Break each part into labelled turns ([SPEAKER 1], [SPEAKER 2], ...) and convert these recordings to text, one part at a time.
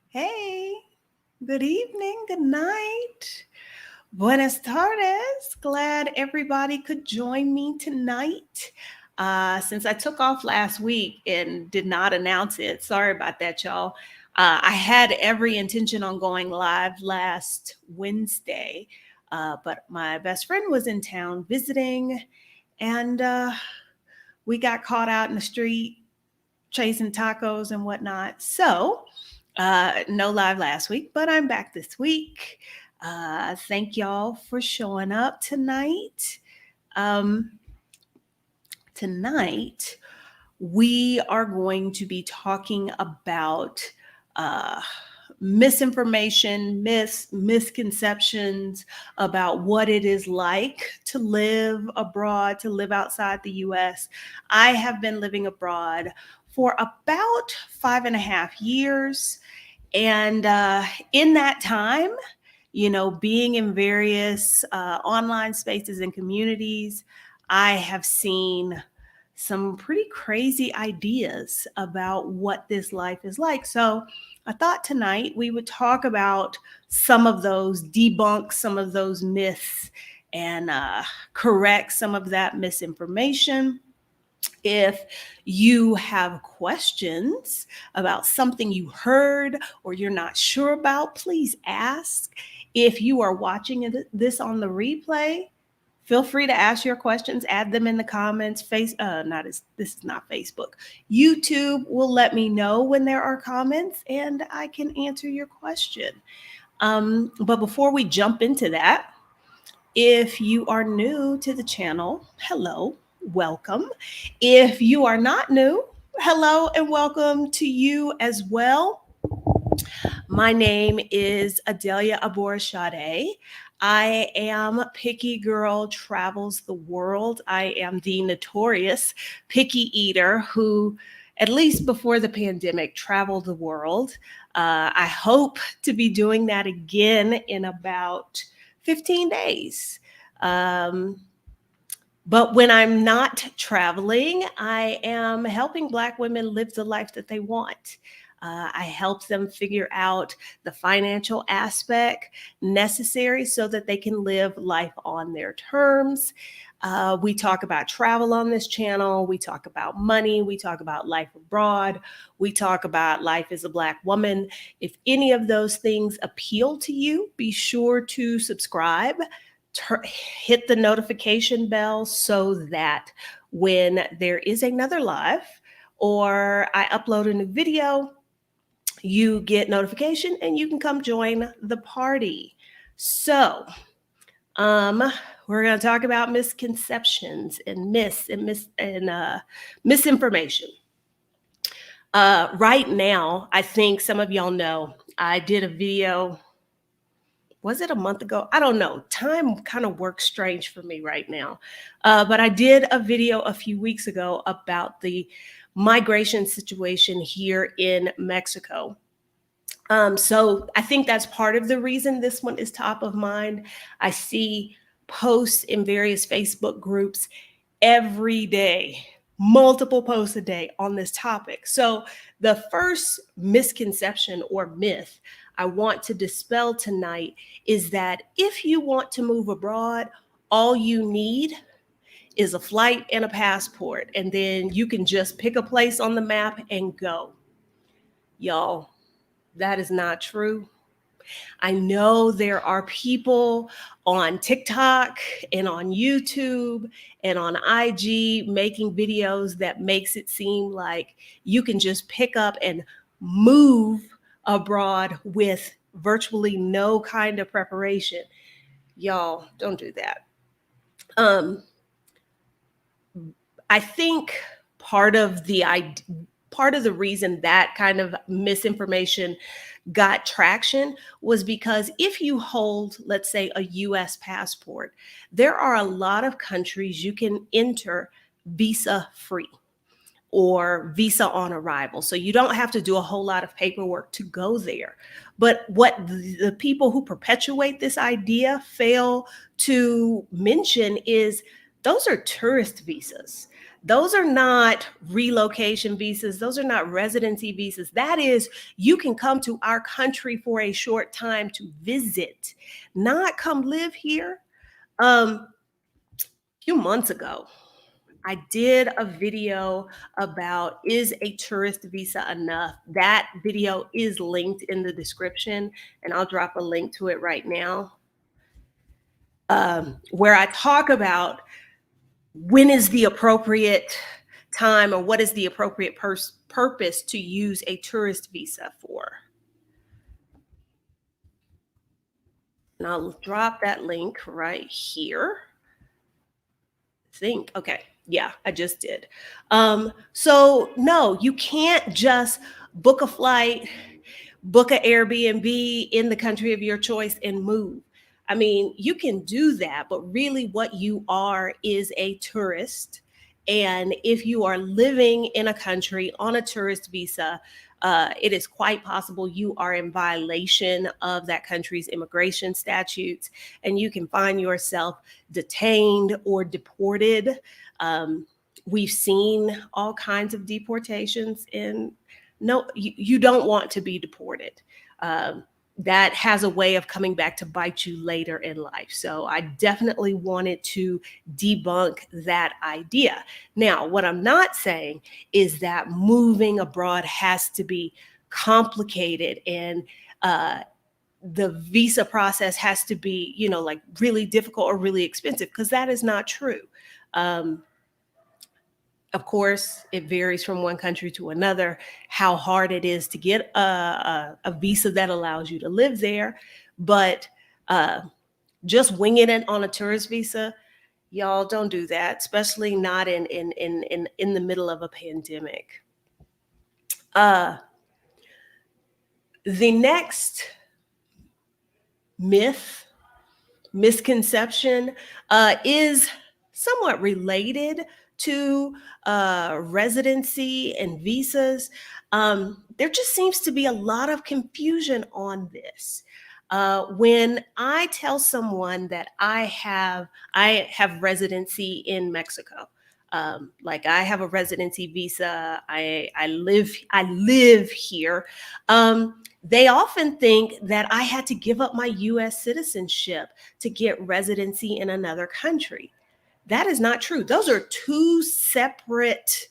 [SPEAKER 1] Hey, good evening, good night. Buenas tardes. Glad everybody could join me tonight. Since I took off last week and did not announce it, sorry about that, y'all. I had every intention on going live last Wednesday, but my best friend was in town visiting, and we got caught out in the street chasing tacos and whatnot. So, no live last week, but I'm back this week. Thank y'all for showing up tonight. Um, Tonight, we are going to be talking about uh, misinformation, misconceptions about what it is like to live abroad, to live outside the US. I have been living abroad for about 5.5 years. And in that time, being in various online spaces and communities, I have seen some pretty crazy ideas about what this life is like. So I thought tonight we would talk about some of those, debunk some of those myths, and correct some of that misinformation. If you have questions about something you heard or you're not sure about, please ask. If you are watching this on the replay, feel free to ask your questions, add them in the comments. This is not Facebook. YouTube will let me know when there are comments and I can answer your question. But before we jump into that, if you are new to the channel, hello, welcome. If you are not new, hello and welcome to you as well. My name is Adelia Aborashade. I am Picky Girl Travels the World. I am the notorious picky eater who, at least before the pandemic, traveled the world. I hope to be doing that again in about 15 days. But when I'm not traveling, I am helping Black women live the life that they want. I help them figure out the financial aspect necessary so that they can live life on their terms. We talk about travel on this channel. We talk about money. We talk about life abroad. We talk about life as a Black woman. If any of those things appeal to you, be sure to subscribe. Hit the notification bell so that when there is another live or I upload a new video, you get notification and you can come join the party. So, we're going to talk about misconceptions and misinformation. Right now, I think some of y'all know I did a video. Was it a month ago? I don't know. Time kind of works strange for me right now. But I did a video a few weeks ago about the migration situation here in Mexico. So I think that's part of the reason this one is top of mind. I see posts in various Facebook groups every day, multiple posts a day on this topic. So the first misconception or myth I want to dispel tonight is that if you want to move abroad, all you need is a flight and a passport, and then you can just pick a place on the map and go. Y'all, that is not true. I know there are people on TikTok and on YouTube and on IG making videos that makes it seem like you can just pick up and move abroad with virtually no kind of preparation. Y'all, don't do that. I think part of the reason that kind of misinformation got traction was because if you hold, let's say, a US passport, there are a lot of countries you can enter visa free or visa on arrival. So you don't have to do a whole lot of paperwork to go there. But what the people who perpetuate this idea fail to mention is those are tourist visas. Those are not relocation visas. Those are not residency visas. That is, you can come to our country for a short time to visit, not come live here. A few months ago, I did a video about, is a tourist visa enough? That video is linked in the description, and I'll drop a link to it right now, where I talk about when is the appropriate time, or what is the appropriate purpose to use a tourist visa for. And I'll drop that link right here. Think, okay, yeah, I just did. So no, you can't just book a flight, book an Airbnb in the country of your choice and move. I mean, you can do that, but really what you are is a tourist. And if you are living in a country on a tourist visa, it is quite possible you are in violation of that country's immigration statutes, and you can find yourself detained or deported. We've seen all kinds of deportations, and no, you don't want to be deported. That has a way of coming back to bite you later in life. So I definitely wanted to debunk that idea. Now, what I'm not saying is that moving abroad has to be complicated, and the visa process has to be, like really difficult or really expensive, because that is not true. Of course, it varies from one country to another, how hard it is to get a visa that allows you to live there. But just winging it on a tourist visa, y'all don't do that, especially not in the middle of a pandemic. The next misconception is somewhat related to residency and visas. There just seems to be a lot of confusion on this. When I tell someone that I have residency in Mexico, like I have a residency visa, I live here. They often think that I had to give up my U.S. citizenship to get residency in another country. That is not true. Those are two separate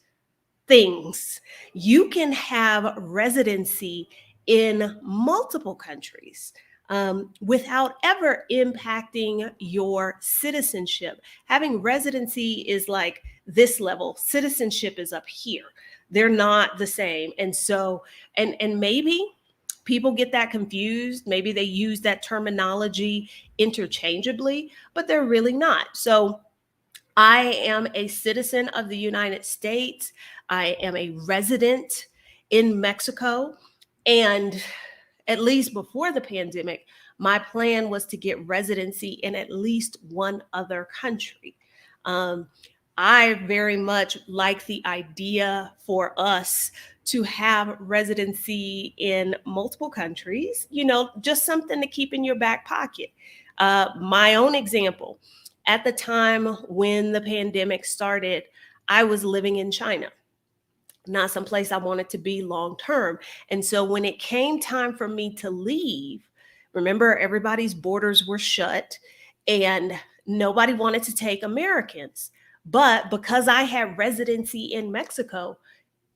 [SPEAKER 1] things. You can have residency in multiple countries without ever impacting your citizenship. Having residency is like this level, citizenship is up here. They're not the same. And so, and maybe people get that confused. Maybe they use that terminology interchangeably, but they're really not. So I am a citizen of the United States. I am a resident in Mexico. And at least before the pandemic, my plan was to get residency in at least one other country. Um, I very much like the idea for us to have residency in multiple countries, just something to keep in your back pocket. My own example, at the time when the pandemic started, I was living in China, not someplace I wanted to be long term. And so when it came time for me to leave, remember, everybody's borders were shut and nobody wanted to take Americans. But because I had residency in Mexico,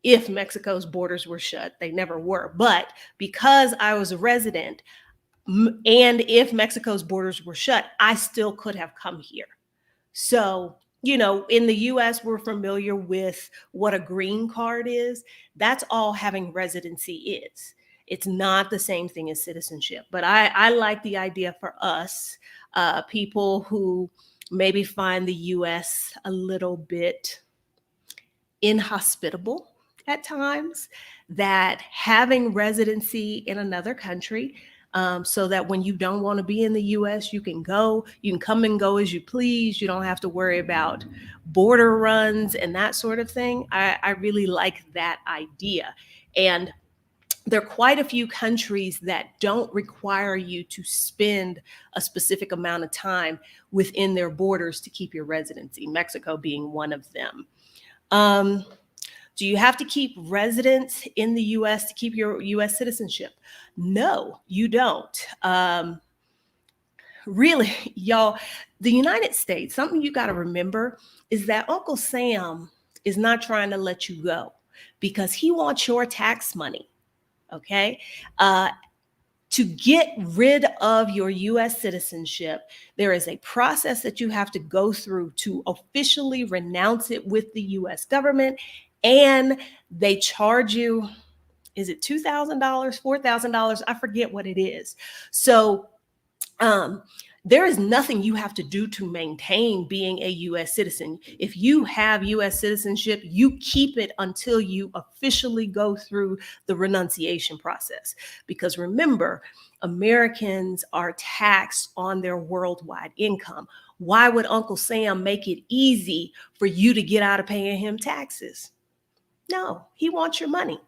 [SPEAKER 1] if Mexico's borders were shut, they never were. But because I was a resident, and if Mexico's borders were shut, I still could have come here. So, in the US, we're familiar with what a green card is. That's all having residency is. It's not the same thing as citizenship. But I like the idea for us, people who maybe find the US a little bit inhospitable at times, that having residency in another country, so that when you don't want to be in the US, you can come and go as you please. You don't have to worry about border runs and that sort of thing. I really like that idea. And there are quite a few countries that don't require you to spend a specific amount of time within their borders to keep your residency, Mexico being one of them. Um, do you have to keep residence in the US to keep your US citizenship? No, you don't. Really, y'all, the United States, something you got to remember is that Uncle Sam is not trying to let you go because he wants your tax money. Okay. To get rid of your US citizenship, there is a process that you have to go through to officially renounce it with the US government. And they charge you, is it $2,000, $4,000? I forget what it is. So um, there is nothing you have to do to maintain being a US citizen. If you have US citizenship, you keep it until you officially go through the renunciation process. Because remember, Americans are taxed on their worldwide income. Why would Uncle Sam make it easy for you to get out of paying him taxes? No, he wants your money.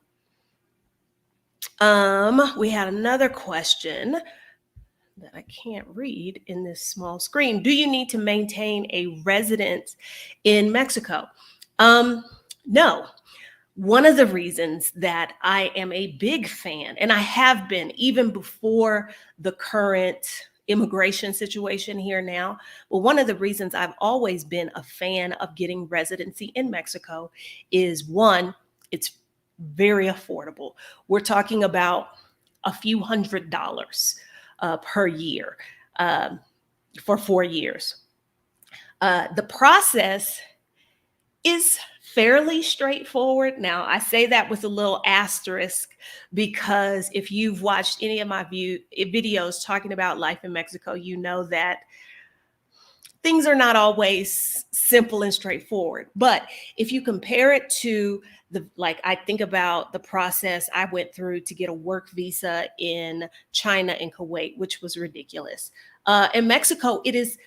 [SPEAKER 1] We had another question that I can't read in this small screen. Do you need to maintain a residence in Mexico? No. One of the reasons that I am a big fan, and I have been even before the current immigration situation here now, but one of the reasons I've always been a fan of getting residency in Mexico is one, it's very affordable. We're talking about a few $100s per year for 4 years. The process is fairly straightforward. Now, I say that with a little asterisk because if you've watched any of my videos talking about life in Mexico, you know that things are not always simple and straightforward. But if you compare it to like I think about the process I went through to get a work visa in China and Kuwait, which was ridiculous. In Mexico, it is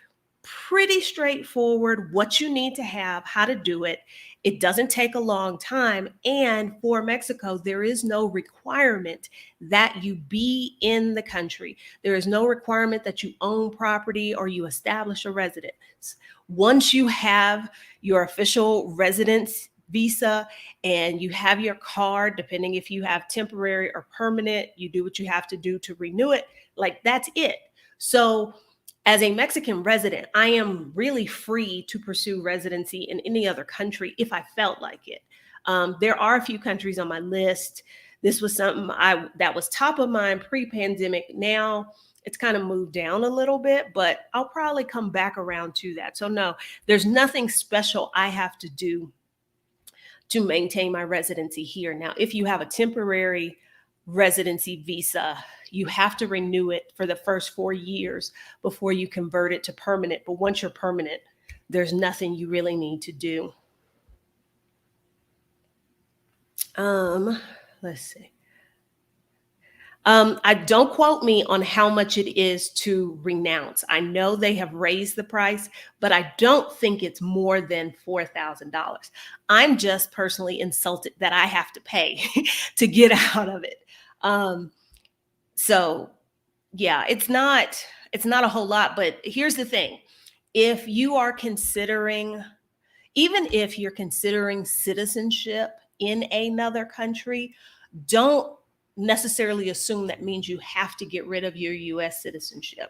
[SPEAKER 1] pretty straightforward what you need to have, how to do it. It doesn't take a long time. And for Mexico, there is no requirement that you be in the country. There is no requirement that you own property or you establish a residence. Once you have your official residence visa and you have your card, depending if you have temporary or permanent, you do what you have to do to renew it. Like that's it. So as a Mexican resident, I am really free to pursue residency in any other country if I felt like it. There are a few countries on my list. This was something that was top of mind pre-pandemic. Now it's kind of moved down a little bit, but I'll probably come back around to that. So no, there's nothing special I have to do to maintain my residency here. Now, if you have a temporary residency visa, you have to renew it for the first 4 years before you convert it to permanent. But once you're permanent, there's nothing you really need to do. Let's see. I don't quote me on how much it is to renounce. I know they have raised the price, but I don't think it's more than $4,000. I'm just personally insulted that I have to pay to get out of it. So yeah, it's not a whole lot, but here's the thing. If you are considering, even if you're considering citizenship in another country, don't necessarily assume that means you have to get rid of your US citizenship.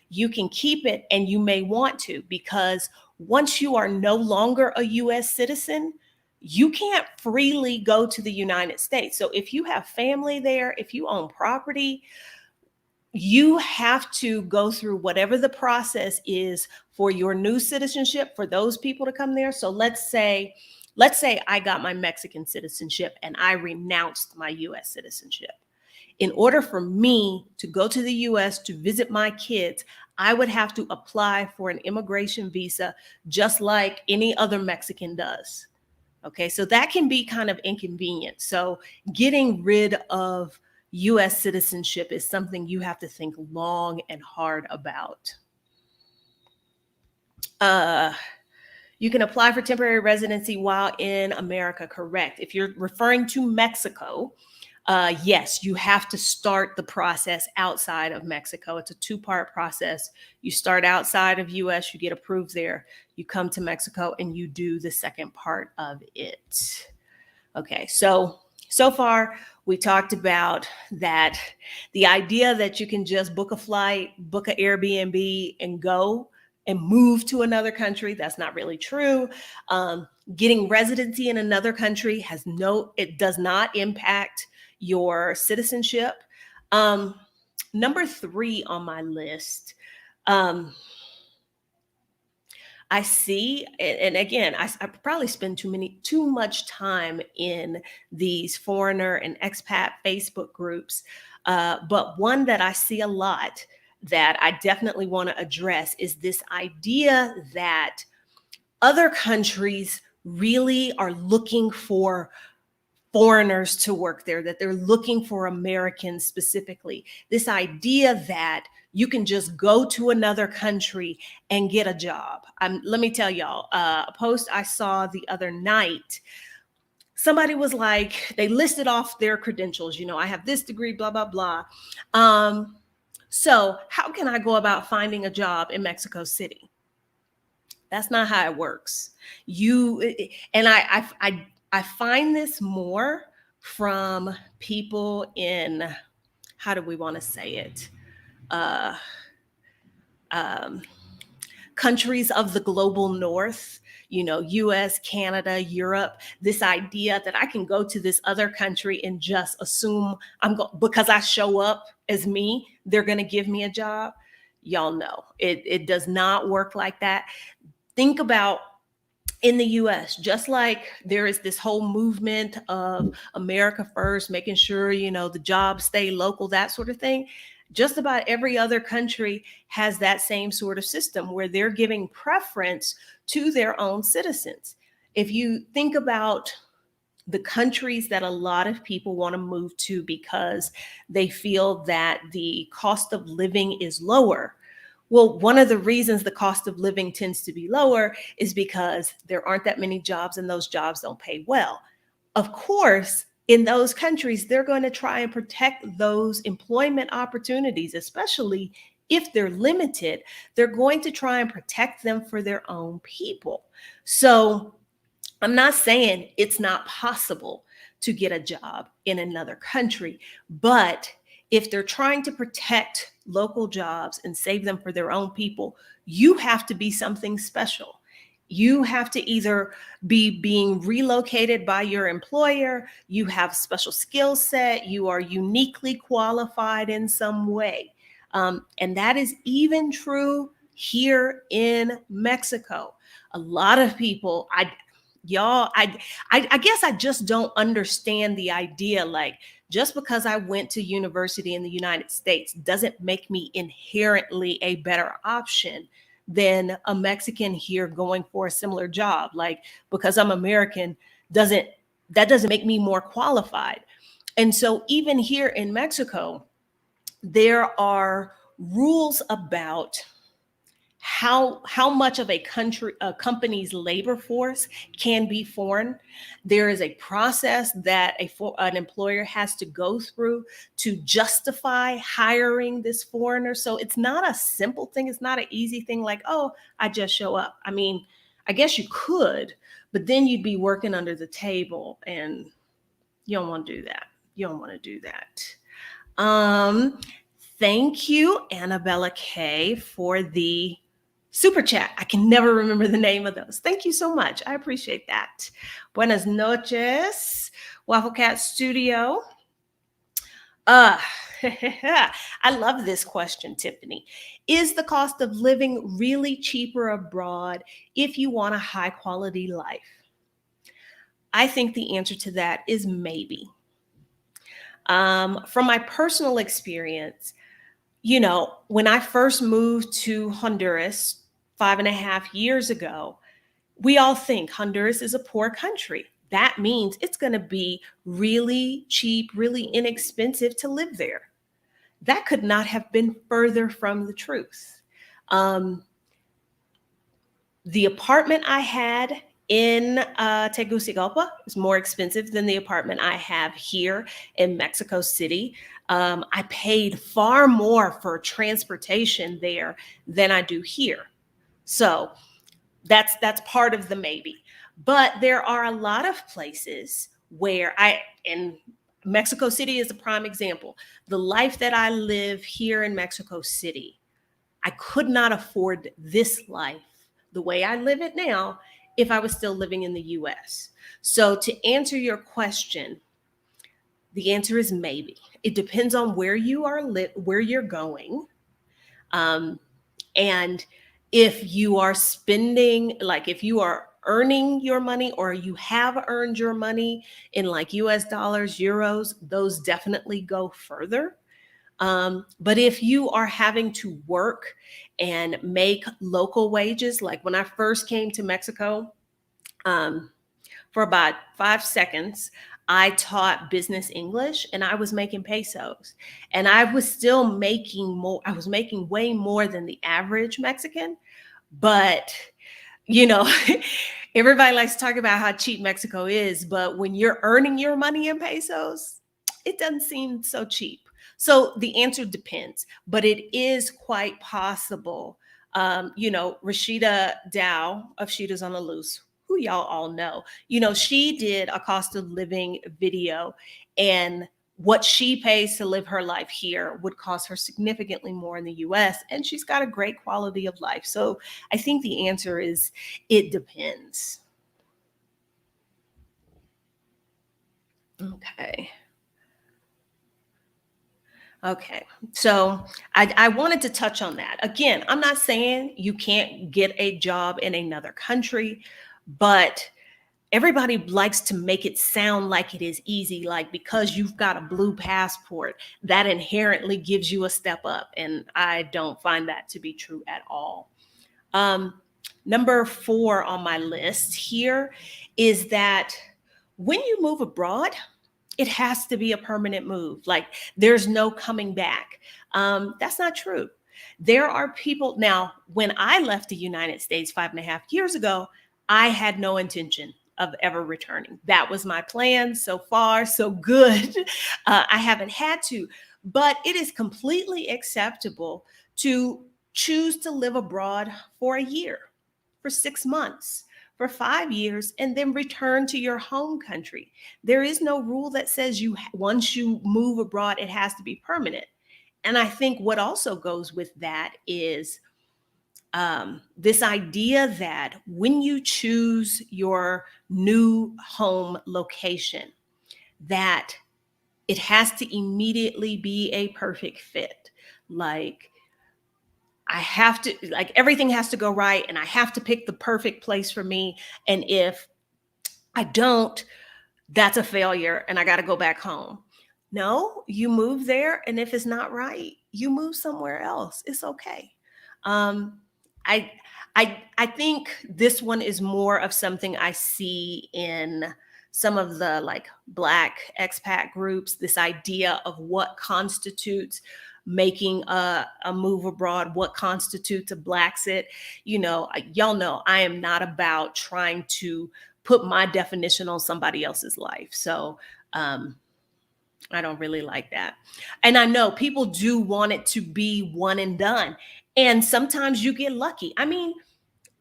[SPEAKER 1] You can keep it and you may want to, because once you are no longer a US citizen, you can't freely go to the United States. So if you have family there, if you own property, you have to go through whatever the process is for your new citizenship for those people to come there. So let's say I got my Mexican citizenship and I renounced my US citizenship. In order for me to go to the US to visit my kids, I would have to apply for an immigration visa just like any other Mexican does. Okay, so that can be kind of inconvenient. So getting rid of US citizenship is something you have to think long and hard about. You can apply for temporary residency while in America, correct? If you're referring to Mexico, yes, you have to start the process outside of Mexico. It's a two-part process. You start outside of US, you get approved there, you come to Mexico, and you do the second part of it. Okay, so far we talked about that the idea that you can just book a flight, book an Airbnb, and go and move to another country, that's not really true. Getting residency in another country it does not impact your citizenship. Um, Number 3 on my list, um, I see, and again, I probably spend too much time in these foreigner and expat Facebook groups. But one that I see a lot that I definitely want to address is this idea that other countries really are looking for foreigners to work there, that they're looking for Americans specifically. This idea that you can just go to another country and get a job. Let me tell y'all, a post I saw the other night, somebody was like, they listed off their credentials. You know, I have this degree, blah, blah, blah. So how can I go about finding a job in Mexico City? That's not how it works. And I find this more from people in, how do we want to say it? Uh, um, Countries of the global north, you know, US, Canada, Europe, this idea that I can go to this other country and just assume because I show up as me, they're going to give me a job. Y'all know it does not work like that. Think about in the US, just like there is this whole movement of America first, making sure, you know, the jobs stay local, that sort of thing. Just about every other country has that same sort of system where they're giving preference to their own citizens. If you think about the countries that a lot of people want to move to because they feel that the cost of living is lower. Well, one of the reasons the cost of living tends to be lower is because there aren't that many jobs and those jobs don't pay well. Of course, in those countries, they're going to try and protect those employment opportunities, especially if they're limited. They're going to try and protect them for their own people. So I'm not saying it's not possible to get a job in another country, but if they're trying to protect local jobs and save them for their own people, you have to be something special. You have to either be being relocated by your employer, you have special skill set, you are uniquely qualified in some way. And that is even true here in Mexico. A lot of people, I guess I just don't understand the idea, like, just because I went to university in the United States doesn't make me inherently a better option than a Mexican here going for a similar job. Like, because I'm American doesn't that doesn't make me more qualified. And so even here in Mexico, there are rules about how much of a company's labor force can be foreign. There is a process that an employer has to go through to justify hiring this foreigner. So it's not a simple thing. It's not an easy thing like, oh, I just show up. I mean, I guess you could, but then you'd be working under the table, and you don't want to do that. You don't want to do that. Um, Thank you, Annabella K, for the super chat. I can never remember the name of those. Thank you so much. I appreciate that. Buenas noches, Waffle Cat Studio. I love this question, Tiffany. Is the cost of living really cheaper abroad if you want a high quality life? I think the answer to that is maybe. From my personal experience, you know, when I first moved to Honduras 5.5 years ago, we all think Honduras is a poor country. That means it's going to be really cheap, really inexpensive to live there. That could not have been further from the truth. The apartment I had in Tegucigalpa. It's more expensive than the apartment I have here in Mexico City. I paid far more for transportation there than I do here. So that's part of the maybe. But there are a lot of places where and Mexico City is a prime example. The life that I live here in Mexico City, I could not afford this life the way I live it now if I was still living in the US. So to answer your question, the answer is maybe. It depends on where you are where you're going. Um, and if you are spending, like if you are earning your money or you have earned your money in like US dollars, euros, those definitely go further. But if you are having to work and make local wages, like when I first came to Mexico, um, for about 5 seconds, I taught business English and I was making pesos. And I was still making more, I was making way more than the average Mexican. But, you know, everybody likes to talk about how cheap Mexico is. But when you're earning your money in pesos, it doesn't seem so cheap. So the answer depends, but it is quite possible. Rashida Dow of Sheeta's on the Loose, who y'all all know, she did a cost of living video, and what she pays to live her life here would cost her significantly more in the US, and she's got a great quality of life. So I think the answer is it depends. Okay. Okay. So I wanted to touch on that. Again, I'm not saying you can't get a job in another country, but everybody likes to make it sound like it is easy, like because you've got a blue passport, that inherently gives you a step up. And I don't find that to be true at all. Um, Number 4 on my list here is that when you move abroad, it has to be a permanent move. Like there's no coming back. That's not true. There are people now, when I left the United States 5.5 years ago, I had no intention of ever returning. That was my plan. So far, so good. I haven't had to, but it is completely acceptable to choose to live abroad for a year, for 6 months, for 5 years, and then return to your home country. There is no rule that says once you move abroad, it has to be permanent. And I think what also goes with that is this idea that when you choose your new home location, that it has to immediately be a perfect fit. Like I have to, like everything has to go right, and I have to pick the perfect place for me. And if I don't, that's a failure and I got to go back home. No, you move there, and if it's not right, you move somewhere else. It's okay. Um, I I think this one is more of something I see in some of the like Black expat groups. This idea of what constitutes making a move abroad, what constitutes a Blaxit. Y'all know I am not about trying to put my definition on somebody else's life. So I don't really like that. And I know people do want it to be one and done. And sometimes you get lucky. I mean,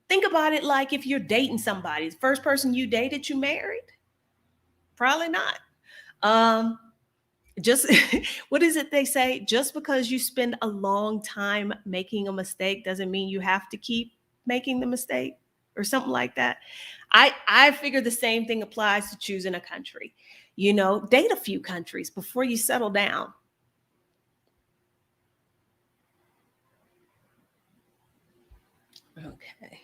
[SPEAKER 1] think about it like if you're dating somebody, the first person you dated, you married? Probably not. Um, just what is it they say? Just because you spend a long time making a mistake doesn't mean you have to keep making the mistake or something like that. I figure the same thing applies to choosing a country. Date a few countries before you settle down. Okay.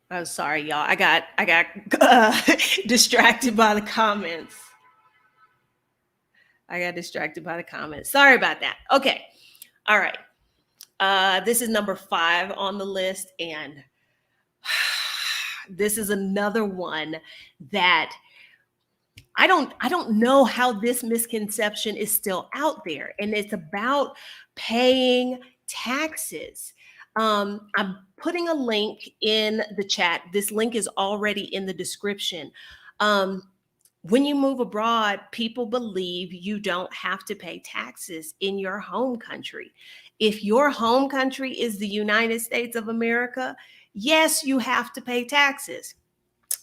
[SPEAKER 1] I'm sorry, y'all. I got distracted by the comments. I got distracted by the comments. Sorry about that. Okay. All right. This is number 5 on the list, and this is another one that I don't know how this misconception is still out there, and it's about paying taxes. I'm putting a link in the chat. This link is already in the description. Um, when you move abroad, people believe you don't have to pay taxes in your home country. If your home country is the United States of America, yes, you have to pay taxes.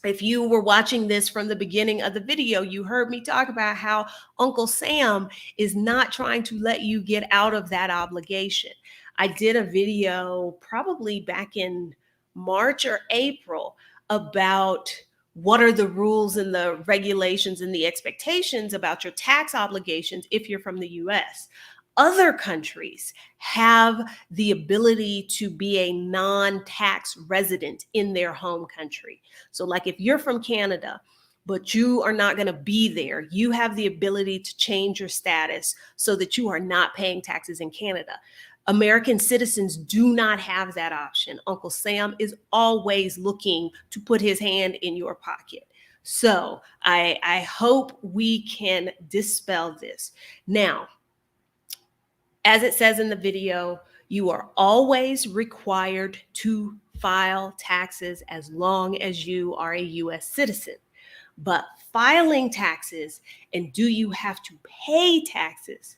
[SPEAKER 1] If you were watching this from the beginning of the video, you heard me talk about how Uncle Sam is not trying to let you get out of that obligation. I did a video probably back in March or April about what are the rules and the regulations and the expectations about your tax obligations if you're from the US. Other countries have the ability to be a non-tax resident in their home country. So like if you're from Canada, but you are not going to be there, you have the ability to change your status so that you are not paying taxes in Canada. American citizens do not have that option. Uncle Sam is always looking to put his hand in your pocket. So I hope we can dispel this. Now, as it says in the video, you are always required to file taxes as long as you are a US citizen. But filing taxes and do you have to pay taxes?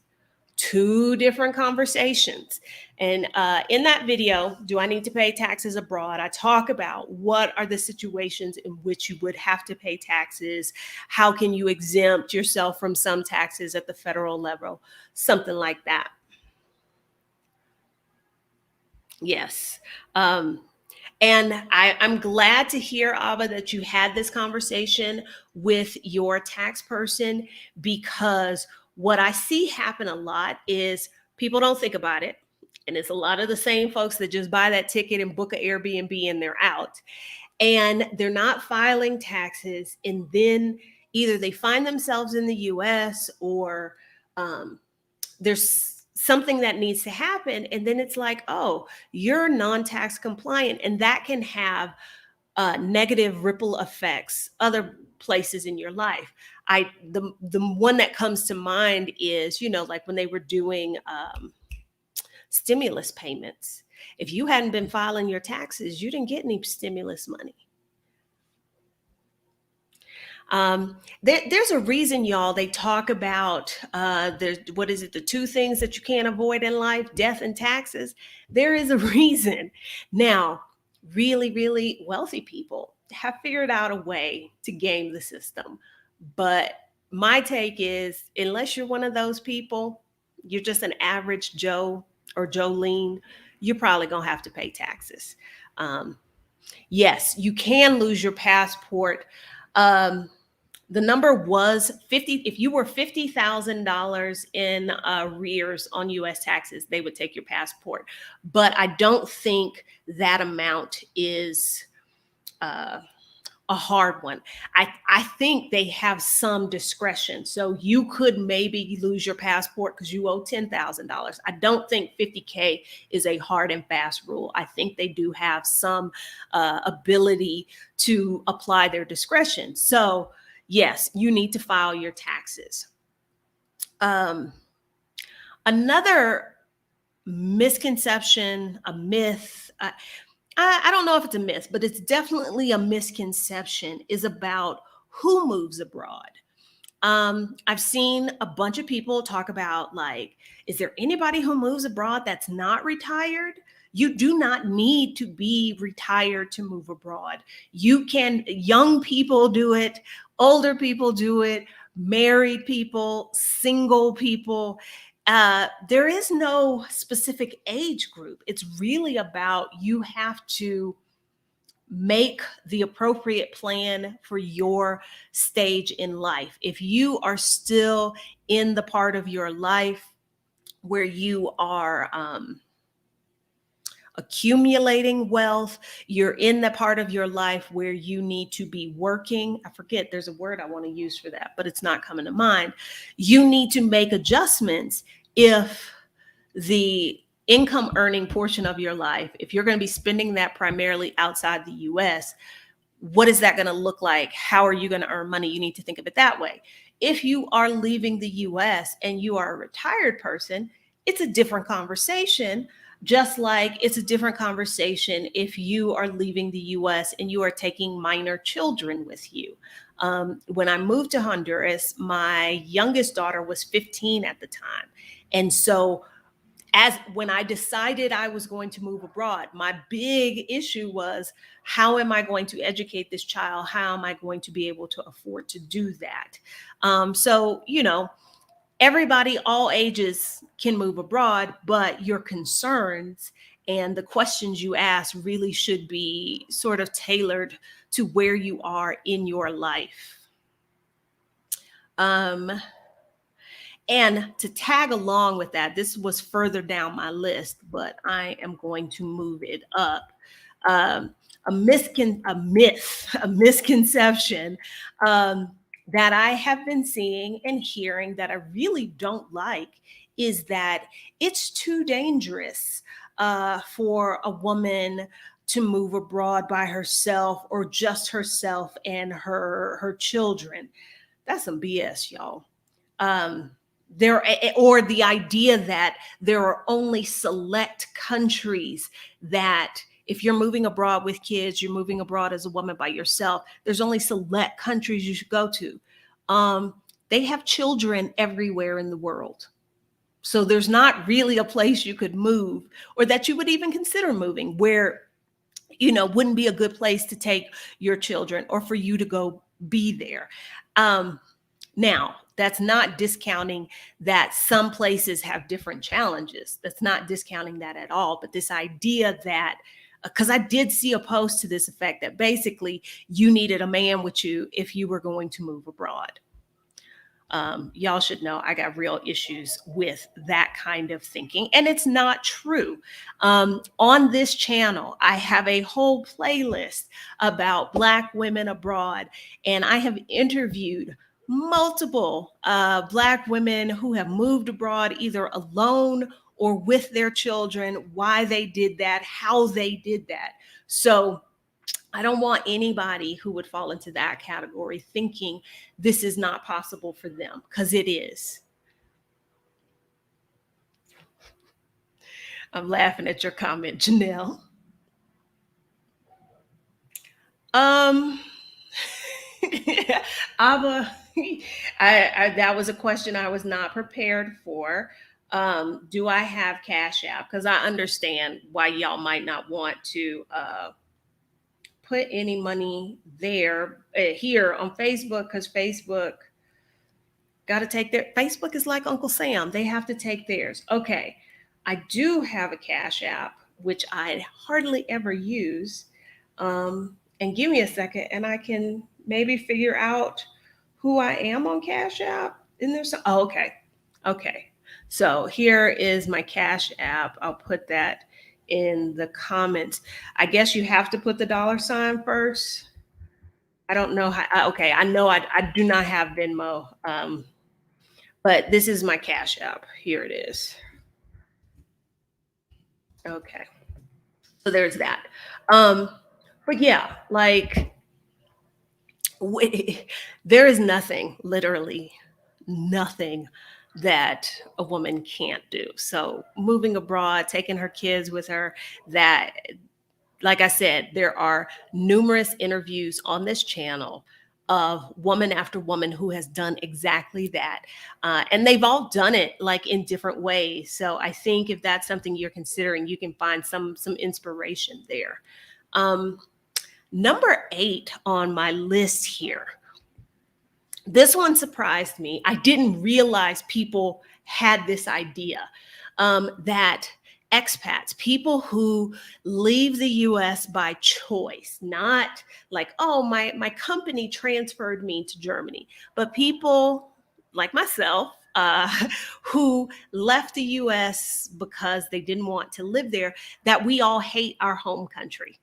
[SPEAKER 1] Two different conversations. And in that video, do I need to pay taxes abroad? I talk about what are the situations in which you would have to pay taxes. How can you exempt yourself from some taxes at the federal level? Something like that. Yes. And I'm glad to hear, Ava, that you had this conversation with your tax person, because what I see happen a lot is people don't think about it. And it's a lot of the same folks that just buy that ticket and book an Airbnb and they're out. And they're not filing taxes. And then either they find themselves in the US or there's something that needs to happen, and then it's like, oh, you're non-tax compliant, and that can have negative ripple effects other places in your life. The one that comes to mind is, like when they were doing stimulus payments. If you hadn't been filing your taxes, you didn't get any stimulus money. There's a reason, y'all. They talk about there's what is it? The two things that you can't avoid in life: death and taxes. There is a reason. Now, really, really wealthy people have figured out a way to game the system. But my take is, unless you're one of those people, you're just an average Joe or Jolene, you're probably gonna have to pay taxes. Um, yes, you can lose your passport. Um, the number was 50. If you were $50,000 in arrears on US taxes, they would take your passport. But I don't think that amount is a hard one. I think they have some discretion. So you could maybe lose your passport because you owe $10,000. I don't think 50K is a hard and fast rule. I think they do have some ability to apply their discretion. So yes, you need to file your taxes. Another misconception, a myth, I don't know if it's a myth, but it's definitely a misconception, is about who moves abroad. I've seen a bunch of people talk about, like, is there anybody who moves abroad that's not retired? You do not need to be retired to move abroad. You can, young people do it, older people do it, married people, single people. There is no specific age group. It's really about, you have to make the appropriate plan for your stage in life. If you are still in the part of your life where you are accumulating wealth, you're in the part of your life where you need to be working. I forget, there's a word I want to use for that, but it's not coming to mind. You need to make adjustments if the income earning portion of your life, if you're going to be spending that primarily outside the US, what is that going to look like? How are you going to earn money? You need to think of it that way. If you are leaving the US and you are a retired person, it's a different conversation. Just like it's a different conversation if you are leaving the US and you are taking minor children with you. When I moved to Honduras, my youngest daughter was 15 at the time. And so as when I decided I was going to move abroad, my big issue was, how am I going to educate this child? How am I going to be able to afford to do that? So, everybody, all ages can move abroad, but your concerns and the questions you ask really should be sort of tailored to where you are in your life. Um, And to tag along with that, this was further down my list, but I am going to move it up. Um, a myth, a misconception that I have been seeing and hearing that I really don't like is that it's too dangerous for a woman to move abroad by herself or just herself and her children. That's some BS, y'all. Um, or the idea that there are only select countries that if you're moving abroad with kids, you're moving abroad as a woman by yourself, there's only select countries you should go to. Um, they have children everywhere in the world. So there's not really a place you could move or that you would even consider moving where, wouldn't be a good place to take your children or for you to go be there. Now, that's not discounting that some places have different challenges. That's not discounting that at all. But this idea that, because I did see a post to this effect, that basically you needed a man with you if you were going to move abroad. Y'all should know I got real issues with that kind of thinking, and it's not true. On this channel, I have a whole playlist about Black women abroad, and I have interviewed multiple Black women who have moved abroad either alone or with their children, why they did that, how they did that. So I don't want anybody who would fall into that category thinking this is not possible for them, because it is. I'm laughing at your comment, Janelle. Um, Abba, that was a question I was not prepared for. Do I have Cash App? Because I understand why y'all might not want to put any money there here on Facebook, because Facebook got to take their Facebook is like Uncle Sam. They have to take theirs. Okay. I do have a Cash App, which I hardly ever use. And give me a second and I can maybe figure out who I am on Cash App. And there's some, oh, okay. Okay. So here is my Cash App. I'll put that in the comments. I guess you have to put the $ first. I don't know how. Okay, I know I do not have Venmo. But this is my Cash App. Here it is. Okay. So there's that. Um, but yeah, like there is nothing, literally nothing that a woman can't do. So moving abroad, taking her kids with her, that, like I said, there are numerous interviews on this channel of woman after woman who has done exactly that. And they've all done it like in different ways. So I think if that's something you're considering, you can find some inspiration there. Number 8 on my list here. This one surprised me. I didn't realize people had this idea that expats, people who leave the US by choice, not like, oh, my company transferred me to Germany, but people like myself who left the US because they didn't want to live there, that we all hate our home country.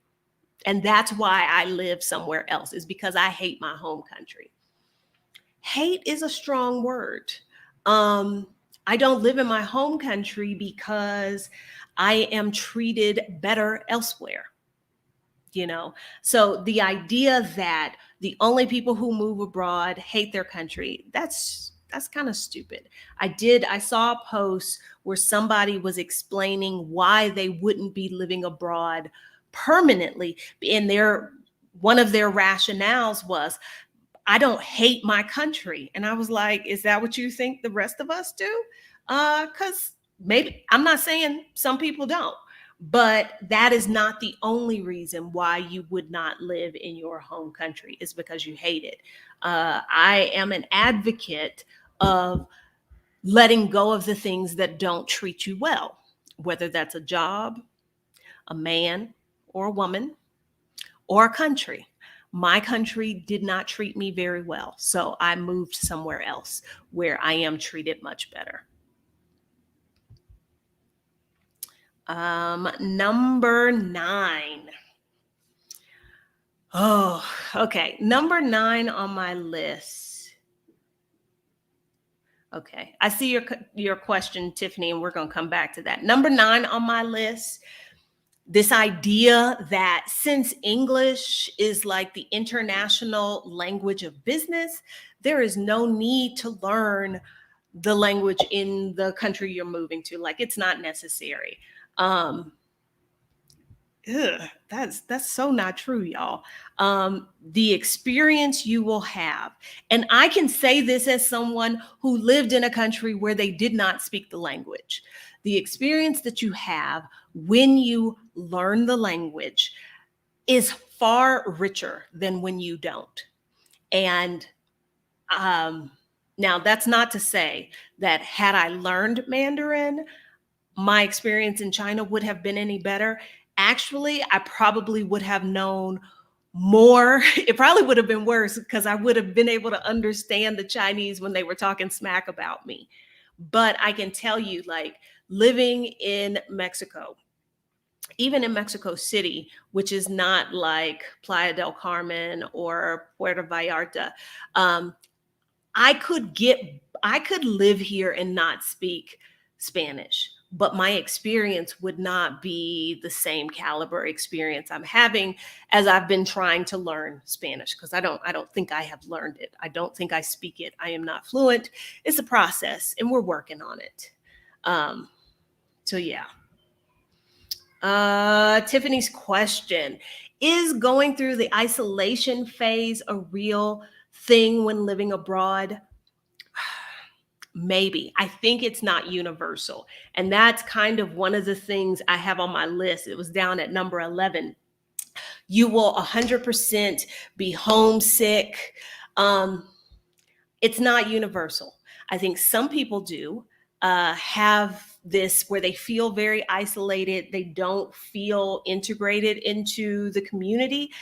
[SPEAKER 1] And that's why I live somewhere else, is because I hate my home country. Hate is a strong word. I don't live in my home country because I am treated better elsewhere. So the idea that the only people who move abroad hate their country, that's that's kind of stupid. I saw a post where somebody was explaining why they wouldn't be living abroad permanently. And one of their rationales was, I don't hate my country. And I was like, is that what you think the rest of us do? Because maybe, I'm not saying some people don't, but that is not the only reason why you would not live in your home country, is because you hate it. I am an advocate of letting go of the things that don't treat you well, whether that's a job, a man or a woman, or a country. My country did not treat me very well, so I moved somewhere else where I am treated much better. Number 9. Oh, okay. Number 9 on my list. Okay, I see your question, Tiffany, and we're going to come back to that. Number 9 on my list, this idea that since English is like the international language of business, there is no need to learn the language in the country you're moving to. Like, it's not necessary. Um, that's so not true, y'all. The experience you will have, and I can say this as someone who lived in a country where they did not speak the language. The experience that you have when you learn the language is far richer than when you don't. And now, that's not to say that had I learned Mandarin, my experience in China would have been any better. Actually, I probably would have known more. It probably would have been worse, because I would have been able to understand the Chinese when they were talking smack about me. But I can tell you, like, living in Mexico, even in Mexico City, which is not like Playa del Carmen or Puerto Vallarta, um, I could get I could live here and not speak Spanish, but my experience would not be the same caliber experience I'm having as I've been trying to learn Spanish, because I don't think I have learned it. I don't think I speak it. I am not fluent. It's a process and we're working on it. Um, so yeah. Tiffany's question: is going through the isolation phase a real thing when living abroad? Maybe. I think it's not universal. And that's kind of one of the things I have on my list. It was down at number 11. You will 100% be homesick. Um, it's not universal. I think some people do have this where they feel very isolated. They don't feel integrated into the community.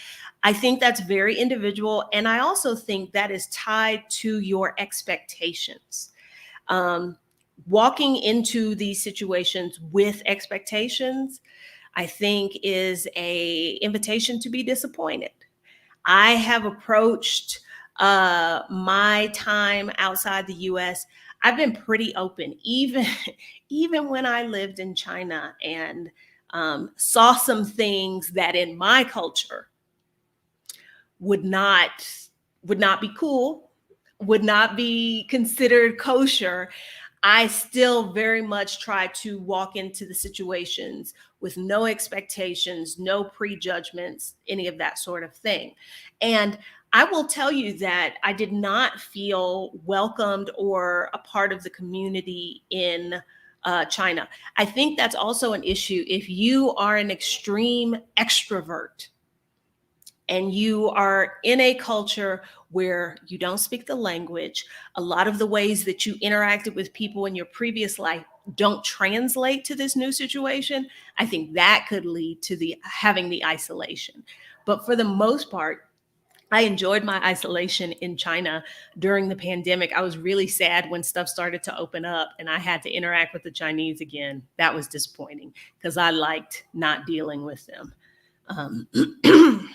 [SPEAKER 1] I think that's very individual. And I also think that is tied to your expectations. um, Walking into these situations with expectations, I think, is a invitation to be disappointed. I have approached my time outside the US. I've been pretty open, even even when I lived in China and saw some things that in my culture would not would not be cool, would not be considered kosher. I still very much try to walk into the situations with no expectations, no prejudgments, any of that sort of thing. And I will tell you that I did not feel welcomed or a part of the community in China. I think that's also an issue. If you are an extreme extrovert, and you are in a culture where you don't speak the language, a lot of the ways that you interacted with people in your previous life don't translate to this new situation, I think that could lead to the having the isolation. But for the most part, I enjoyed my isolation in China during the pandemic. I was really sad when stuff started to open up and I had to interact with the Chinese again. That was disappointing because I liked not dealing with them. Um,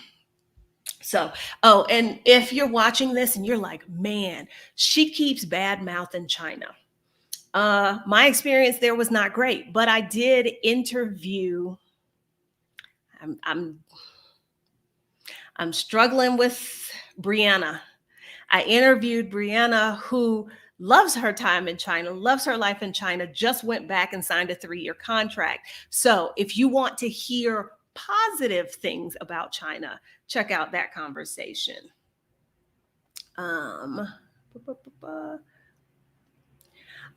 [SPEAKER 1] So, oh, and if you're watching this and you're like, man, she keeps bad mouthing China. My experience there was not great, but I did interview. I'm I'm I'm struggling with Brianna. I interviewed Brianna, who loves her time in China, loves her life in China, just went back and signed a 3-year contract. So if you want to hear positive things about China, check out that conversation. Um,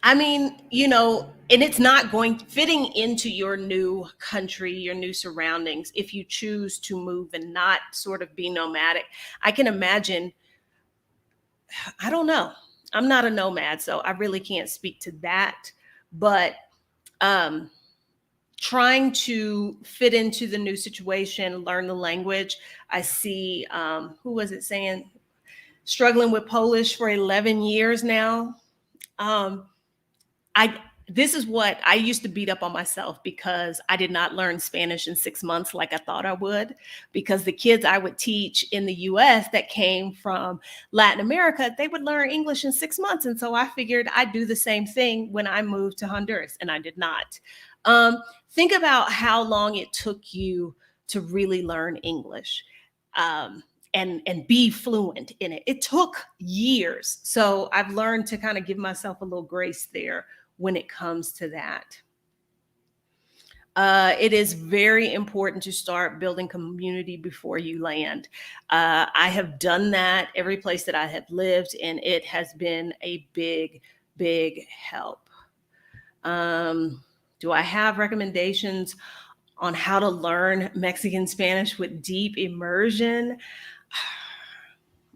[SPEAKER 1] I mean, and it's not going fitting into your new country, your new surroundings, if you choose to move and not sort of be nomadic. I can imagine, I don't know. I'm not a nomad, so I really can't speak to that. But um, trying to fit into the new situation, learn the language. I see, who was it saying, struggling with Polish for 11 years now. Um, I this is what I used to beat up on myself because I did not learn Spanish in 6 months like I thought I would. Because the kids I would teach in the US that came from Latin America, they would learn English in 6 months. And so I figured I'd do the same thing when I moved to Honduras, and I did not. Think about how long it took you to really learn English. And be fluent in it. It took years. So I've learned to kind of give myself a little grace there when it comes to that. It is very important to start building community before you land. I have done that every place that I have lived, and it has been a big, big help. Do I have recommendations on how to learn Mexican Spanish with deep immersion?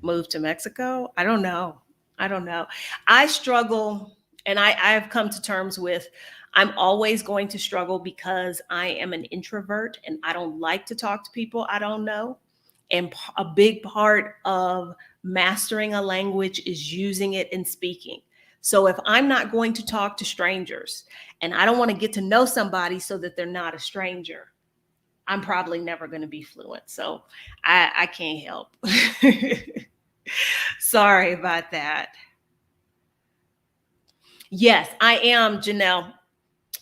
[SPEAKER 1] Move to Mexico? I don't know. I don't know. I struggle, and I have come to terms with I'm always going to struggle because I am an introvert and I don't like to talk to people I don't know. And a big part of mastering a language is using it and speaking. So if I'm not going to talk to strangers and I don't want to get to know somebody so that they're not a stranger, I'm probably never going to be fluent. So I can't help. Sorry about that. Yes, I am, Janelle.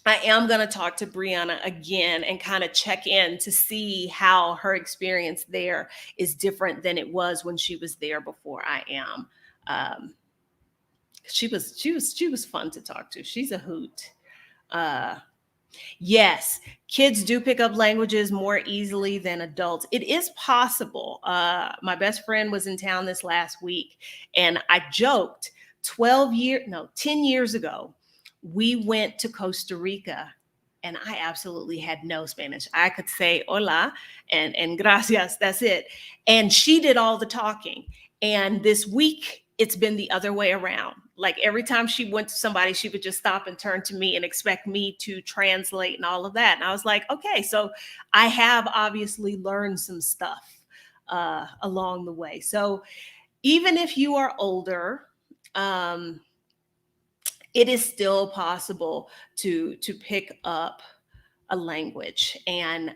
[SPEAKER 1] I am going to talk to Brianna again and kind of check in to see how her experience there is different than it was when she was there before I am. Um, she was fun to talk to. She's a hoot. Uh, Yes, kids do pick up languages more easily than adults. It is possible. My best friend was in town this last week, and I joked 10 years ago, we went to Costa Rica, and I absolutely had no Spanish. I could say hola and gracias, that's it. And she did all the talking. And this week, it's been the other way around. Like every time she went to somebody, she would just stop and turn to me and expect me to translate and all of that. And I was like, okay, so I have obviously learned some stuff along the way. So even if you are older, um, it is still possible to pick up a language. And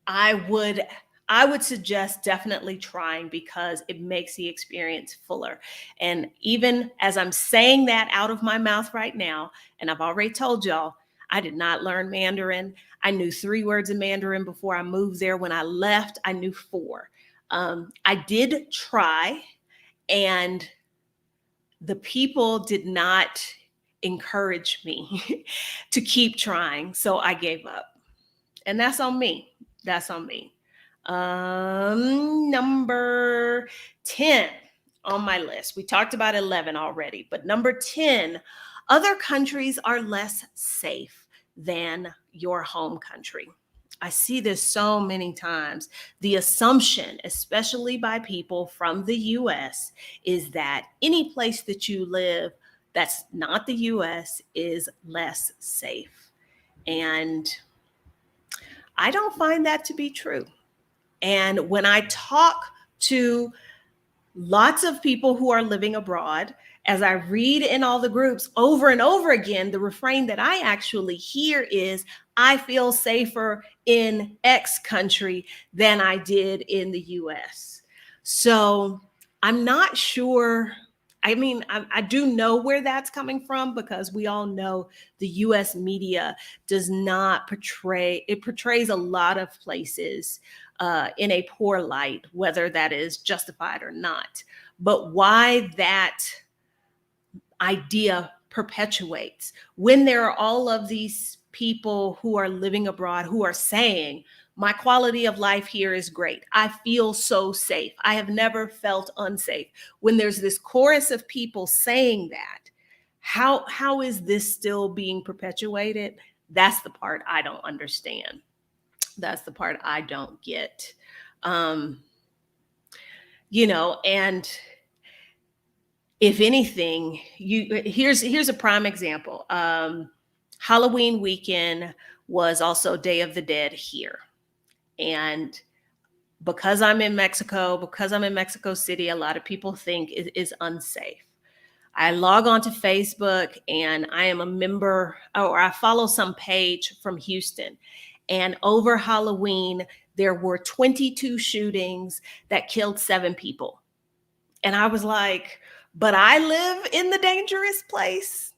[SPEAKER 1] I would I would suggest definitely trying because it makes the experience fuller. And even as I'm saying that out of my mouth right now, and I've already told y'all, I did not learn Mandarin. I knew 3 words of Mandarin before I moved there. When I left, I knew 4. I did try, and the people did not encourage me to keep trying. So I gave up. And that's on me. That's on me. Number 10 on my list. We talked about 11 already, but number 10, other countries are less safe than your home country. I see this so many times. The assumption, especially by people from the US, is that any place that you live that's not the US is less safe. And I don't find that to be true. And when I talk to lots of people who are living abroad, as I read in all the groups over and over again, the refrain that I actually hear is, I feel safer in X country than I did in the US. So I'm not sure. I mean, I do know where that's coming from because we all know the US media does not it portrays a lot of places in a poor light, whether that is justified or not. But why that idea perpetuates. When there are all of these people who are living abroad who are saying, my quality of life here is great. I feel so safe. I have never felt unsafe. When there's this chorus of people saying that, how is this still being perpetuated? That's the part I don't understand. That's the part I don't get. Um, and if anything, here's a prime example. Halloween weekend was also Day of the Dead here. And because I'm in Mexico City, a lot of people think it is unsafe. I log on to Facebook and I am a member, or I follow some page from Houston. And over Halloween, there were 22 shootings that killed 7 people. And I was like, but I live in the dangerous place.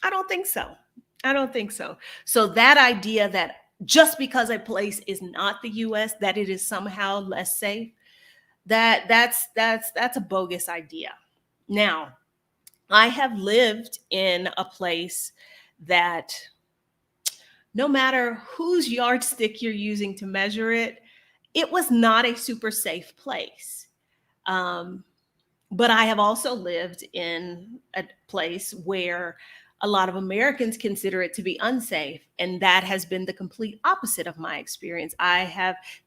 [SPEAKER 1] I don't think so. I don't think so. So that idea that just because a place is not the US, that it is somehow less safe, that's a bogus idea. Now, I have lived in a place that no matter whose yardstick you're using to measure it, it was not a super safe place. Um, but I have also lived in a place where a lot of Americans consider it to be unsafe. And that has been the complete opposite of my experience.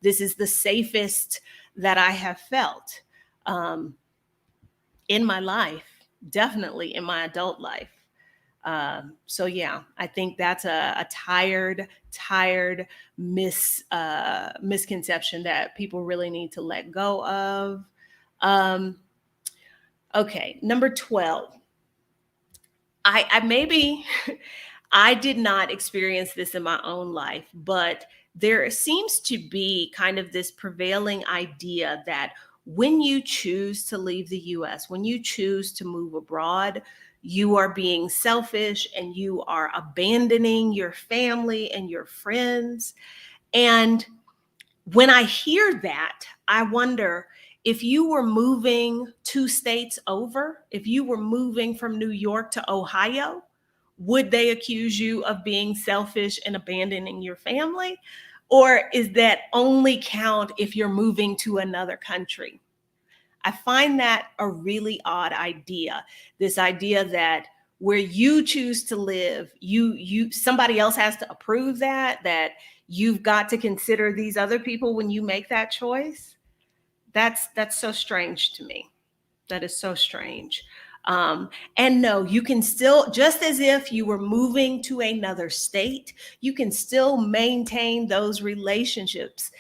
[SPEAKER 1] This is the safest that I have felt um, in my life, definitely in my adult life. So yeah, I think that's a tired misconception that people really need to let go of. Um, okay, number 12. I maybe I did not experience this in my own life, but there seems to be kind of this prevailing idea that when you choose to leave the US, when you choose to move abroad, you are being selfish and you are abandoning your family and your friends. And when I hear that, I wonder, if you were moving 2 states over, if you were moving from New York to Ohio, would they accuse you of being selfish and abandoning your family? Or is that only count if you're moving to another country? I find that a really odd idea. This idea that where you choose to live, you somebody else has to approve that you've got to consider these other people when you make that choice. That's so strange to me. That is so strange. And no, you can still, just as if you were moving to another state, you can still maintain those relationships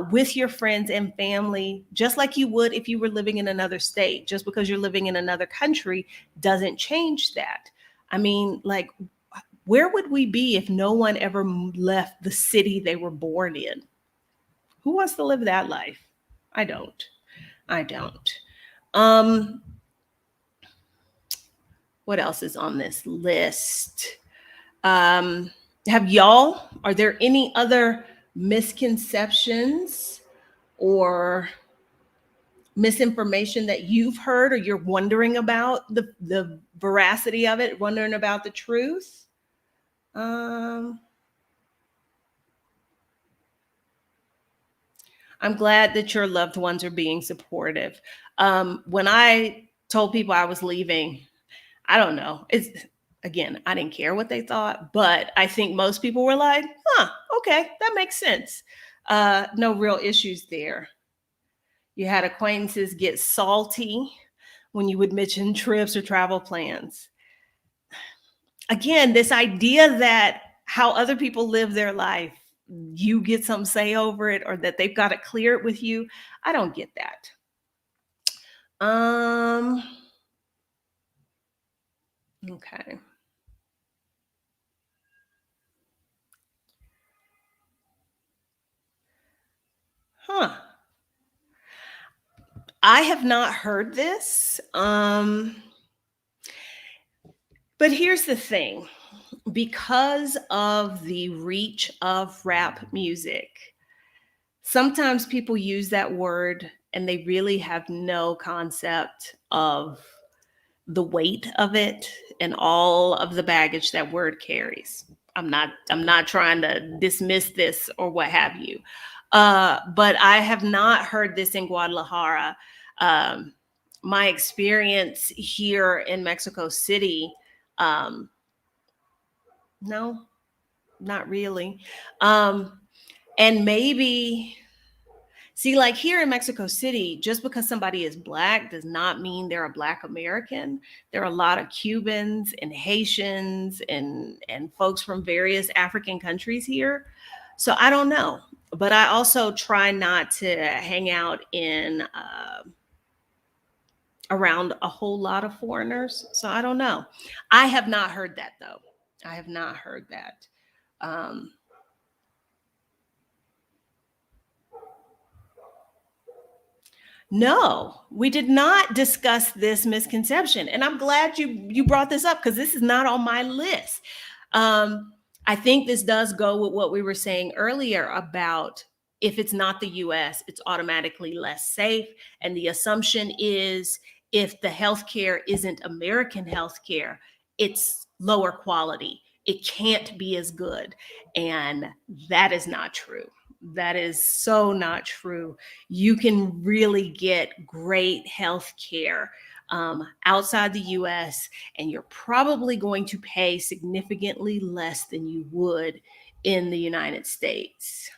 [SPEAKER 1] with your friends and family, just like you would if you were living in another state. Just because you're living in another country doesn't change that. I mean, like, where would we be if no one ever left the city they were born in? Who wants to live that life? I don't. I don't. Um, what else is on this list? Um, are there any other misconceptions or misinformation that you've heard or you're wondering about the veracity of it, wondering about the truth? Um, I'm glad that your loved ones are being supportive. When I told people I was leaving, I don't know. Again, I didn't care what they thought, but I think most people were like, huh, okay, that makes sense. No real issues there. You had acquaintances get salty when you would mention trips or travel plans. Again, this idea that how other people live their life, you get some say over it, or that they've got to clear it with you. I don't get that. Um, okay. Huh. I have not heard this. But here's the thing, because of the reach of rap music, sometimes people use that word and they really have no concept of the weight of it and all of the baggage that word carries. I'm not trying to dismiss this or what have you. But I have not heard this in Guadalajara. Um, my experience here in Mexico City, um, no, not really. Um, and maybe See, like here in Mexico City, just because somebody is Black does not mean they're a Black American. There are a lot of Cubans and Haitians and folks from various African countries here. So I don't know. But I also try not to hang out in around a whole lot of foreigners. So I don't know. I have not heard that though. I have not heard that. Um, No, we did not discuss this misconception. And I'm glad you brought this up because this is not on my list. Um, I think this does go with what we were saying earlier about if it's not the US, it's automatically less safe. And the assumption is if the healthcare isn't American healthcare, it's lower quality. It can't be as good. And that is not true. That is so not true. You can really get great health care outside the US, and you're probably going to pay significantly less than you would in the United States.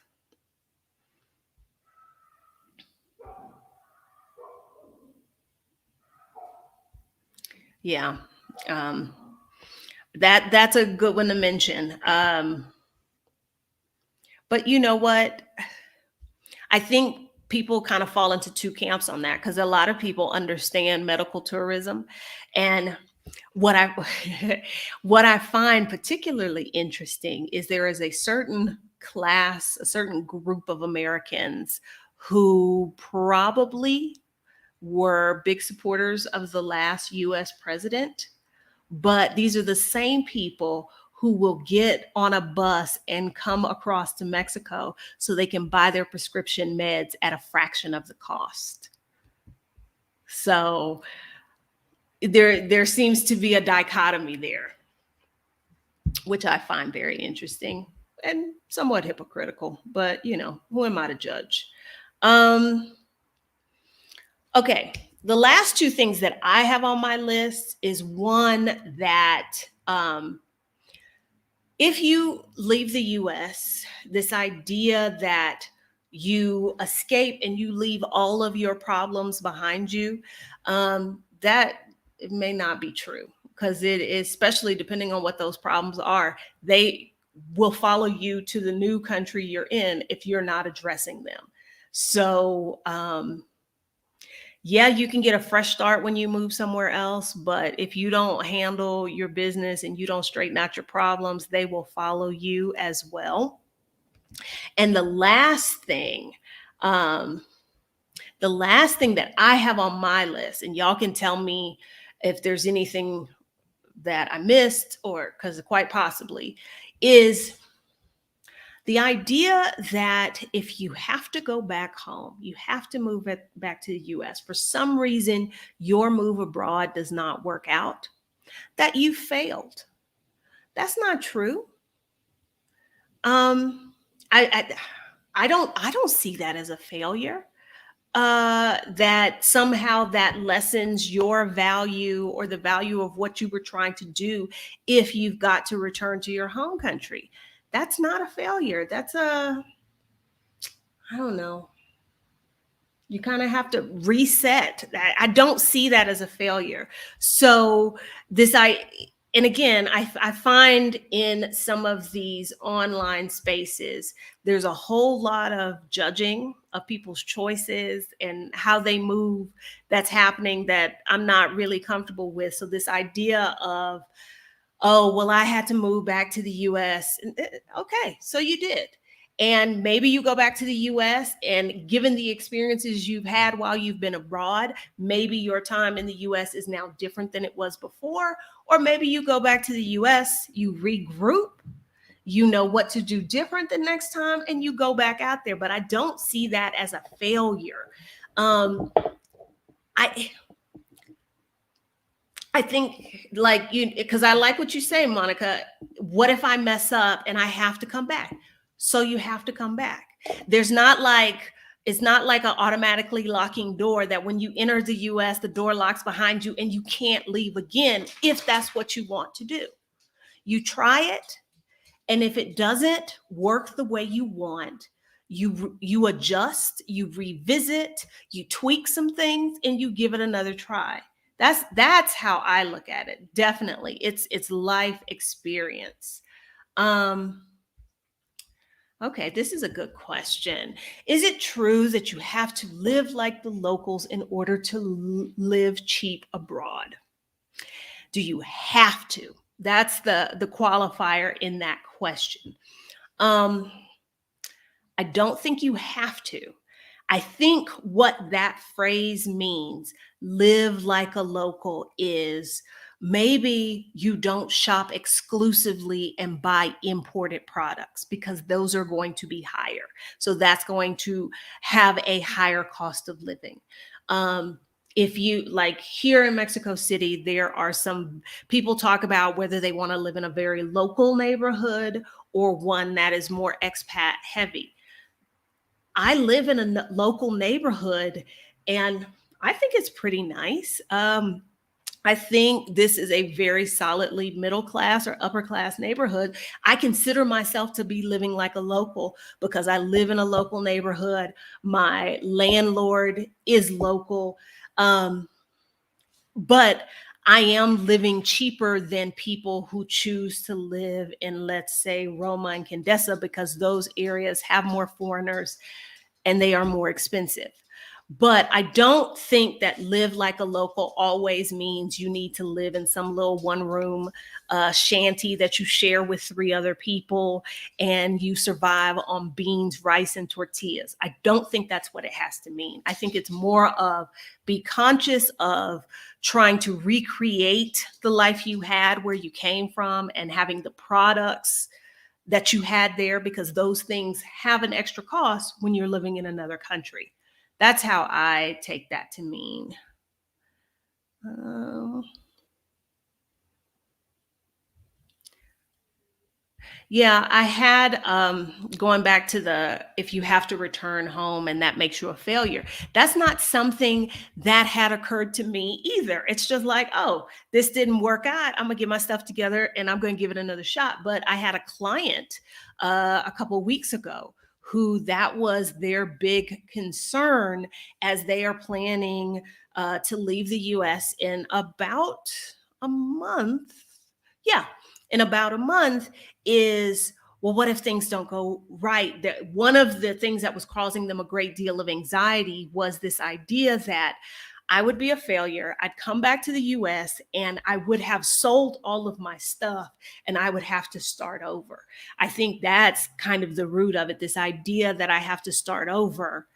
[SPEAKER 1] Yeah. Um, that's a good one to mention. But you know what? I think people kind of fall into two camps on that because a lot of people understand medical tourism. And what I what I find particularly interesting is there is a certain class, a certain group of Americans who probably were big supporters of the last US president, but these are the same people who will get on a bus and come across to Mexico so they can buy their prescription meds at a fraction of the cost. So there seems to be a dichotomy there, which I find very interesting and somewhat hypocritical, but who am I to judge? Um, okay. The last two things that I have on my list is one that if you leave the US, this idea that you escape and you leave all of your problems behind you, that it may not be true because it is, especially depending on what those problems are, they will follow you to the new country you're in if you're not addressing them. So, yeah, you can get a fresh start when you move somewhere else, but if you don't handle your business and you don't straighten out your problems, they will follow you as well. And um, the last thing that I have on my list, and y'all can tell me if there's anything that I missed, or because quite possibly, is the idea that if you have to go back home, you have to move it back to the US, for some reason, your move abroad does not work out, that you failed. That's not true. Um, I, I don't see that as a failure. That somehow that lessens your value or the value of what you were trying to do if you've got to return to your home country. That's not a failure. That's I don't know. You kind of have to reset. I don't see that as a failure. So this and again, I find in some of these online spaces, there's a whole lot of judging of people's choices and how they move that's happening that I'm not really comfortable with. So this idea of, oh, well, I had to move back to the US. Okay, so you did. And maybe you go back to the US, and given the experiences you've had while you've been abroad, maybe your time in the US is now different than it was before. Or maybe you go back to the US, you regroup, you know what to do different the next time, and you go back out there. But I don't see that as a failure. Um, I I think like you, because I like what you say, Monica. What if I mess up and I have to come back? So you have to come back. There's not like, it's not like an automatically locking door that when you enter the US, the door locks behind you and you can't leave again if that's what you want to do. You try it, and if it doesn't work the way you want, you adjust, you revisit, you tweak some things, and you give it another try. That's how I look at it. Definitely, it's life experience. Um, okay, this is a good question. Is it true that you have to live like the locals in order to live cheap abroad? Do you have to? That's the qualifier in that question. Um, I don't think you have to. I think what that phrase means, live like a local, is maybe you don't shop exclusively and buy imported products because those are going to be higher. So that's going to have a higher cost of living. Um, if you like here in Mexico City, there are some people talk about whether they want to live in a very local neighborhood or one that is more expat heavy. I live in a local neighborhood and I think it's pretty nice. I think this is a very solidly middle class or upper class neighborhood. I consider myself to be living like a local because I live in a local neighborhood. My landlord is local. Um, but I am living cheaper than people who choose to live in, let's say, Roma and Condesa, because those areas have more foreigners and they are more expensive. But I don't think that live like a local always means you need to live in some little one room shanty that you share with three other people and you survive on beans, rice, and tortillas. I don't think that's what it has to mean. I think it's more of be conscious of trying to recreate the life you had where you came from and having the products that you had there because those things have an extra cost when you're living in another country. That's how I take that to mean. Um, Yeah, I had going back to the if you have to return home and that makes you a failure. That's not something that had occurred to me either. It's just like, oh, this didn't work out. I'm gonna get my stuff together and I'm gonna give it another shot. But I had a client a couple weeks ago who that was their big concern as they are planning to leave the US in about a month. Yeah, in about a month is, well, what if things don't go right? That one of the things that was causing them a great deal of anxiety was this idea that I would be a failure. I'd come back to the US and I would have sold all of my stuff and I would have to start over. I think that's kind of the root of it, this idea that I have to start over.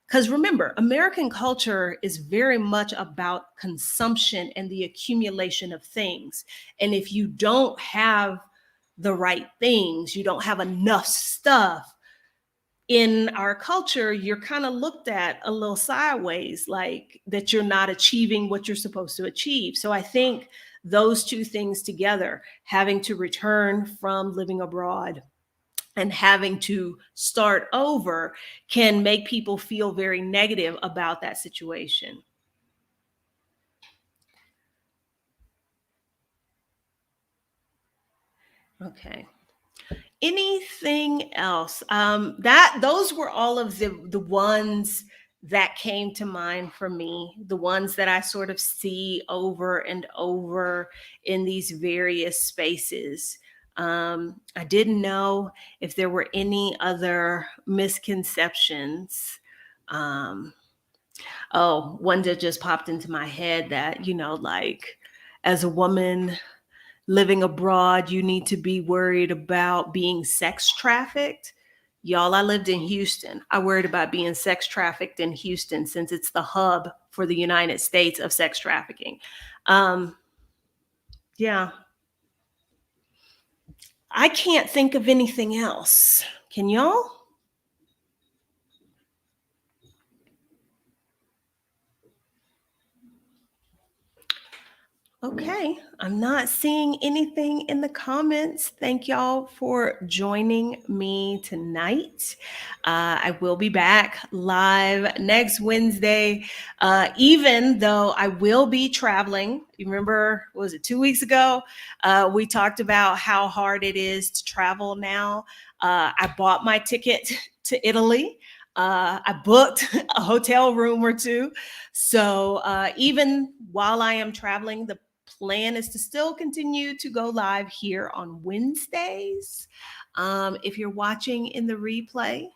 [SPEAKER 1] Because remember, American culture is very much about consumption and the accumulation of things. And if you don't have the right things, you don't have enough stuff in our culture, you're kind of looked at a little sideways, like that you're not achieving what you're supposed to achieve. So I think those two things together, having to return from living abroad and having to start over, can make people feel very negative about that situation. Okay. Anything else? That those were all of the ones that came to mind for me, the ones that I sort of see over and over in these various spaces. I didn't know if there were any other misconceptions. Um, oh, one that just popped into my head that, like as a woman living abroad, you need to be worried about being sex trafficked. Y'all, I lived in Houston. I worried about being sex trafficked in Houston since it's the hub for the United States of sex trafficking. Um, yeah, I can't think of anything else. Can y'all? Okay, I'm not seeing anything in the comments. Thank y'all for joining me tonight. I will be back live next Wednesday, even though I will be traveling. You remember, what was it, 2 weeks ago? We talked about how hard it is to travel now. I bought my ticket to Italy. I booked a hotel room or two. So even while I am traveling, the plan is to still continue to go live here on Wednesdays. If you're watching in the replay,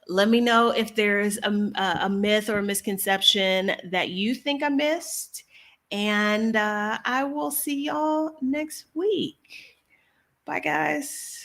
[SPEAKER 1] let me know if there's a myth or a misconception that you think I missed. And I will see y'all next week. Bye, guys.